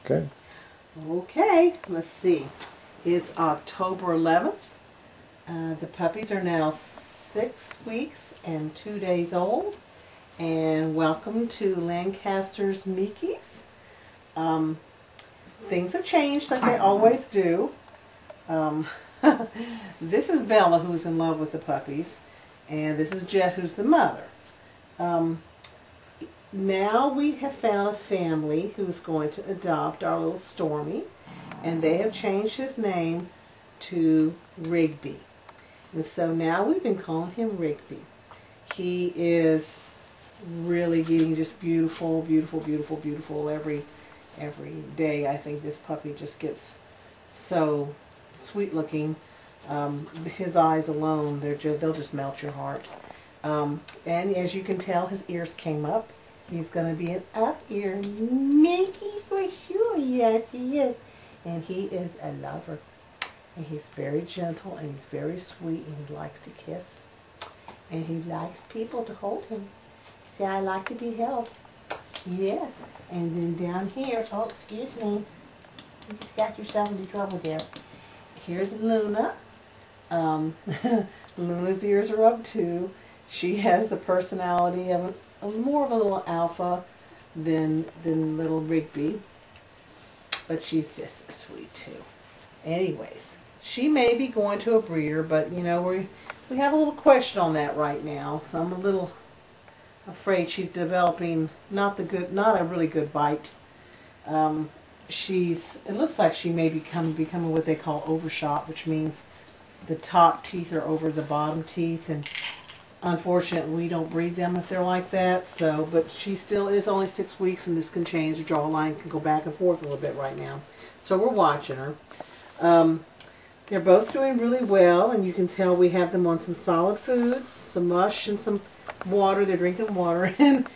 Okay. Okay, let's see. It's October 11th. The puppies are now 6 weeks and 2 days old. And welcome to Lancaster's Mickeys. Um, Things have changed like they always do. Um, this is Bella, who's in love with the puppies. And this is Jet, who's the mother. Um, Now we have found a family who is going to adopt our little Stormy, and they have changed his name to Rigby. And so now we've been calling him Rigby. He is really getting just beautiful, beautiful, beautiful, beautiful every day. I think this puppy just gets so sweet looking. His eyes alone, they'll just melt your heart. And as you can tell, his ears came up. He's going to be an up-ear Mickey for sure. Yes, he is. And he is a lover. And he's very gentle, and he's very sweet, and he likes to kiss. And he likes people to hold him. See, I like to be held. Yes. And then down here, oh, excuse me. You just got yourself into trouble there. Here's Luna. Luna's ears are up too. She has the personality of more of a little alpha than little Rigby, but she's just sweet too. Anyways, she may be going to a breeder, but you know we have a little question on that right now. So I'm a little afraid she's developing not a really good bite. It looks like she may becoming what they call overshot, which means the top teeth are over the bottom teeth, and unfortunately, we don't breed them if they're like that. So, but she still is only 6 weeks, and this can change. The jawline can go back and forth a little bit right now. So we're watching her. They're both doing really well, and you can tell we have them on some solid foods, some mush and some water. They're drinking water, and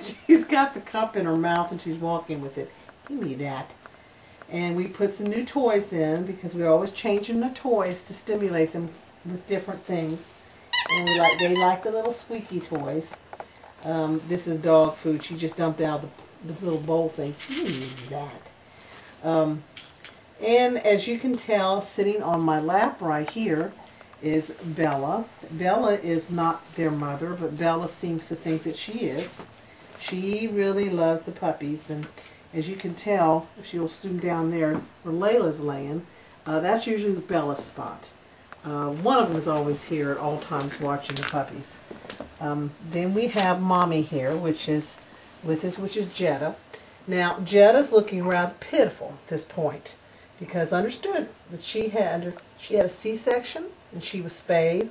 she's got the cup in her mouth, and she's walking with it. Give me that. And we put some new toys in because we're always changing the toys to stimulate them with different things. And they like the little squeaky toys. This is dog food. She just dumped out the little bowl thing. She didn't need that. And as you can tell, sitting on my lap right here is Bella. Bella is not their mother, but Bella seems to think that she is. She really loves the puppies, and as you can tell, if you'll zoom down there where Layla's laying, that's usually Bella's spot. One of them is always here at all times watching the puppies. Then we have Mommy here, which is Jetta. Now Jetta's looking rather pitiful at this point because understood that she had a C-section and she was spayed,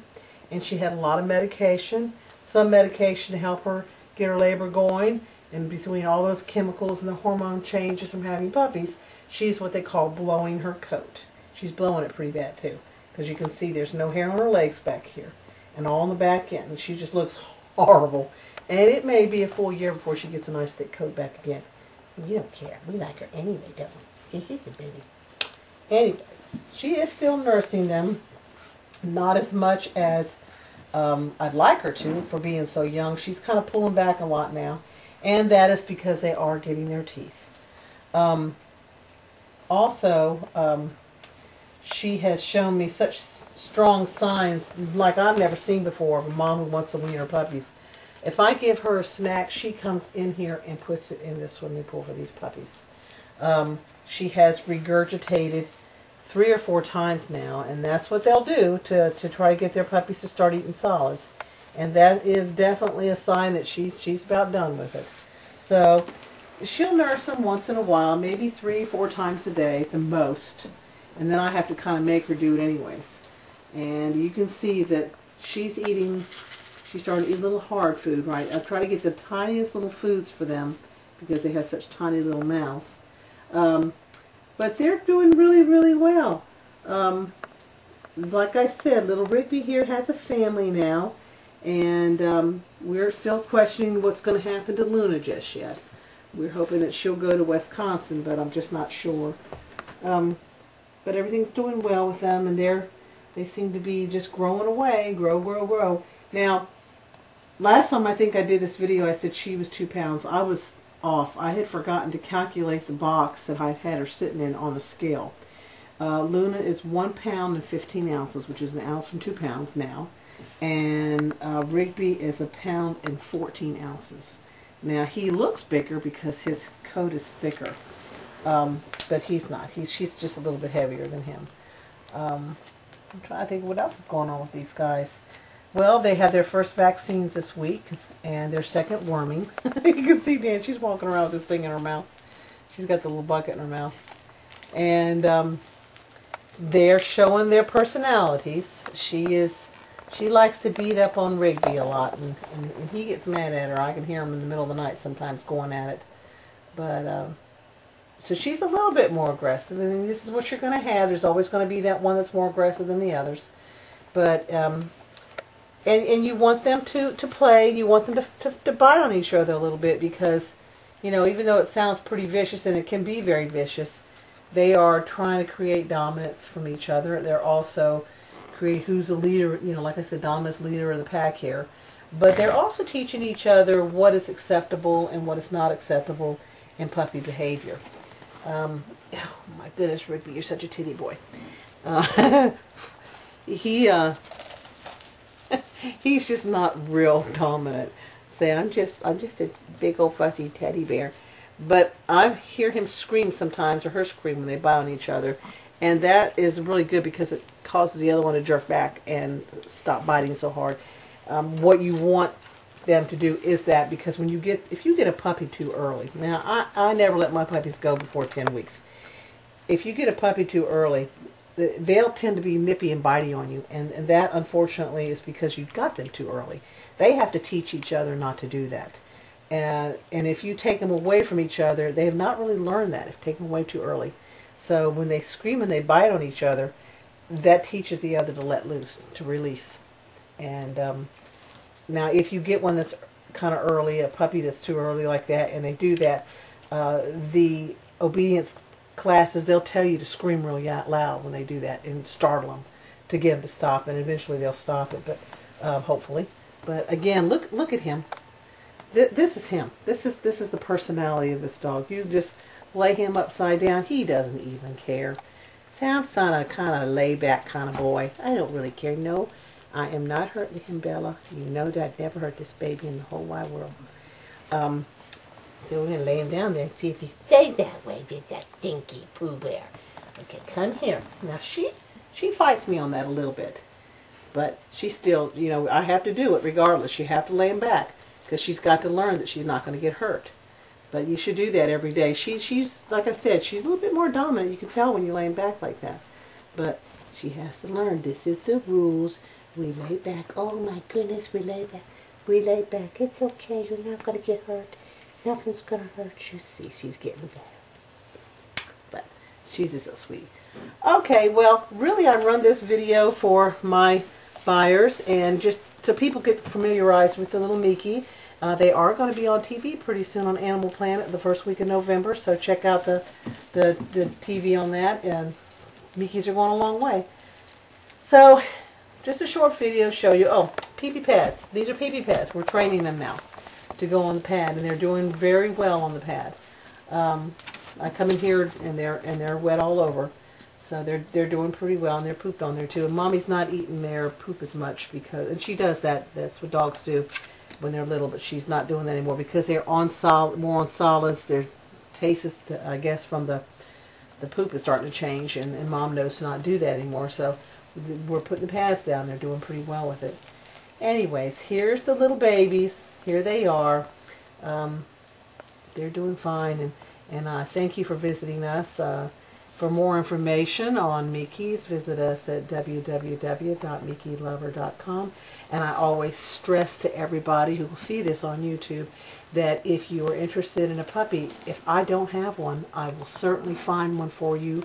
and she had a lot of medication, some medication to help her get her labor going, and between all those chemicals and the hormone changes from having puppies, she's what they call blowing her coat. She's blowing it pretty bad too. Because you can see there's no hair on her legs back here. And all on the back end. She just looks horrible. And it may be a full year before she gets a nice thick coat back again. You don't care. We like her anyway, don't we? She's a baby. Anyways, she is still nursing them. Not as much as I'd like her to for being so young. She's kind of pulling back a lot now. And that is because they are getting their teeth. She has shown me such strong signs like I've never seen before of a mom who wants to wean her puppies. If I give her a snack, she comes in here and puts it in the swimming pool for these puppies. She has regurgitated 3 or 4 times now, and that's what they'll do to try to get their puppies to start eating solids. And that is definitely a sign that she's about done with it. So she'll nurse them once in a while, maybe 3 or 4 times a day, the most. And then I have to kind of make her do it anyways. And you can see that she's starting to eat a little hard food, right? I try to get the tiniest little foods for them because they have such tiny little mouths. But they're doing really, really well. Like I said, little Rigby here has a family now. And we're still questioning what's going to happen to Luna just yet. We're hoping that she'll go to Wisconsin, but I'm just not sure. But everything's doing well with them, and they seem to be just growing away, grow. Now, last time I think I did this video, I said she was 2 pounds. I was off. I had forgotten to calculate the box that I had her sitting in on the scale. Luna is 1 pound and 15 ounces, which is an ounce from 2 pounds now. And Rigby is 1 pound and 14 ounces. Now he looks bigger because his coat is thicker, but he's not. She's just a little bit heavier than him. I'm trying to think what else is going on with these guys. Well, they had their first vaccines this week and their second worming. You can see Dan, she's walking around with this thing in her mouth. She's got the little bucket in her mouth. And they're showing their personalities. She likes to beat up on Rigby a lot, and he gets mad at her. I can hear him in the middle of the night sometimes going at it. But so she's a little bit more aggressive, and this is what you're going to have. There's always going to be that one that's more aggressive than the others. But and you want them to play. You want them to bite on each other a little bit because, you know, even though it sounds pretty vicious, and it can be very vicious, they are trying to create dominance from each other. They're also create who's the leader, you know, like I said, dominance leader of the pack here. But they're also teaching each other what is acceptable and what is not acceptable in puppy behavior. Oh my goodness, Rigby, you're such a titty boy. He's just not real dominant. Say, I'm just a big old fuzzy teddy bear. But I hear him scream sometimes, or her scream, when they bite on each other. And that is really good because it causes the other one to jerk back and stop biting so hard. What you want them to do is that, because when if you get a puppy too early, now I never let my puppies go before 10 weeks. If you get a puppy too early, they'll tend to be nippy and bitey on you. And that, unfortunately, is because you got them too early. They have to teach each other not to do that. And if you take them away from each other, they have not really learned that if you take them away too early. So when they scream and they bite on each other, that teaches the other to let loose, to release. And now if you get one that's kind of early, a puppy that's too early like that, and they do that, the obedience classes, they'll tell you to scream really loud when they do that and startle them to get them to stop, and eventually they'll stop it, but hopefully. But again, look at him. This is him. This is the personality of this dog. You just lay him upside down. He doesn't even care. Sam's a kind of laid-back kind of boy. I don't really care. No, I am not hurting him, Bella. You know that I'd never hurt this baby in the whole wide world. So we're going to lay him down there and see if he stays that way. Did that dinky Pooh Bear. Okay, come here. Now, she fights me on that a little bit. But she still, you know, I have to do it regardless. You have to lay him back because she's got to learn that she's not going to get hurt. But you should do that every day. She's like I said, she's a little bit more dominant. You can tell when you lay him back like that. But she has to learn. This is the rules. We lay back. Oh my goodness, we lay back. We lay back. It's okay. You're not going to get hurt. Nothing's going to hurt you. See, she's getting better. But she's just so sweet. Okay, well, really I run this video for my buyers and just so people get familiarized with the little Mickey. They are going to be on TV pretty soon on Animal Planet the first week of November, so check out the TV on that, and Mickeys are going a long way. So, just a short video to show you, pee-pee pads. These are pee-pee pads. We're training them now to go on the pad, and they're doing very well on the pad. I come in here, and they're wet all over. So they're doing pretty well, and they're pooped on there too. And Mommy's not eating their poop as much because, and she does that. That's what dogs do when they're little, but she's not doing that anymore because they're more on solids. Their taste is, I guess, from the poop is starting to change, and Mom knows to not do that anymore. So we're putting the pads down. They're doing pretty well with it. Anyways, here's the little babies. Here they are. They're doing fine, and thank you for visiting us. For more information on Mickeys, visit us at www.mickeylover.com. And I always stress to everybody who will see this on YouTube that if you are interested in a puppy, if I don't have one, I will certainly find one for you.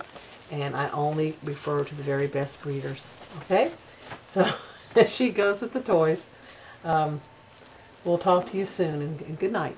And I only refer to the very best breeders. Okay? So, she goes with the toys. We'll talk to you soon, and good night.